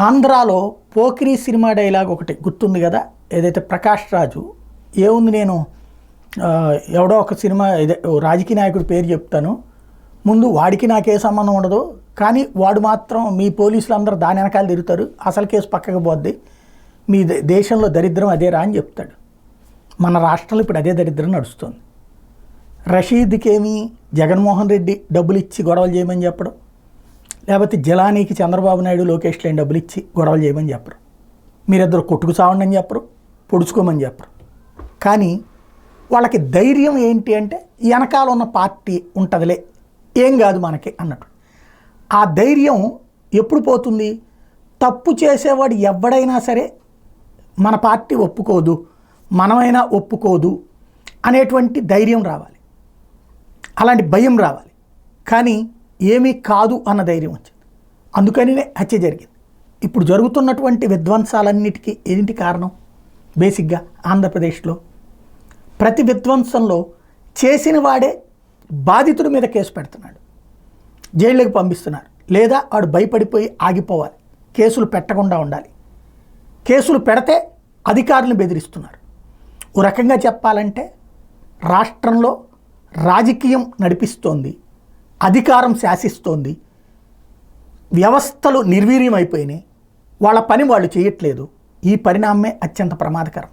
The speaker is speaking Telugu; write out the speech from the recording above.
ఆంధ్రాలో పోకిరి సినిమా డైలాగ్ ఒకటి గుర్తుంది కదా, ఏదైతే ప్రకాష్ రాజు ఏముంది నేను ఎవడో ఒక సినిమా ఇదే రాజకీయ నాయకుడి పేరు చెప్తాను, ముందు వాడికి నాకే సంబంధం ఉండదు, కానీ వాడు మాత్రం మీ పోలీసులు అందరూ దాని వెనకాల తిరుగుతారు, అసలు కేసు పక్కకు పోద్ది, మీ దేశంలో దరిద్రం అదేరా అని చెప్తాడు. మన రాష్ట్రంలో ఇప్పుడు అదే దరిద్రం నడుస్తుంది. రషీద్కేమి జగన్మోహన్ రెడ్డి డబ్బులు ఇచ్చి గొడవలు చేయమని చెప్పడం, లేకపోతే జలానీకి చంద్రబాబు నాయుడు లోకేష్ లేని డబ్బులు ఇచ్చి గొడవలు చేయమని చెప్పరు. మీరిద్దరు కొట్టుకు చావండి అని చెప్పరు, పొడుచుకోమని చెప్పరు. కానీ వాళ్ళకి ధైర్యం ఏంటి అంటే వెనకాల ఉన్న పార్టీ ఉంటుందిలే, ఏం కాదు మనకి అన్నట్టు. ఆ ధైర్యం ఎప్పుడు పోతుంది? తప్పు చేసేవాడు ఎవడైనా సరే మన పార్టీ ఒప్పుకోదు, మనమైనా ఒప్పుకోదు అనేటువంటి ధైర్యం రావాలి, అలాంటి భయం రావాలి. కానీ ఏమీ కాదు అన్న ధైర్యం వచ్చింది, అందుకనినే హత్య జరిగింది. ఇప్పుడు జరుగుతున్నటువంటి విధ్వంసాలన్నిటికీ ఏంటి కారణం? బేసిక్గా ఆంధ్రప్రదేశ్లో ప్రతి విధ్వంసంలో చేసిన వాడే బాధితుడి మీద కేసు పెడుతున్నాడు, జైళ్ళకి పంపిస్తున్నారు, లేదా వాడు భయపడిపోయి ఆగిపోవాలి, కేసులు పెట్టకుండా ఉండాలి. కేసులు పెడితే అధికారులను బెదిరిస్తున్నారు. ఓ రకంగా చెప్పాలంటే రాష్ట్రంలో రాజకీయం నడిపిస్తోంది, అధికారం శాసిస్తోంది, వ్యవస్థలు నిర్వీర్యం అయిపోయినాయి, వాళ్ళ పని వాళ్ళు చేయట్లేదు. ఈ పరిణామమే అత్యంత ప్రమాదకరం.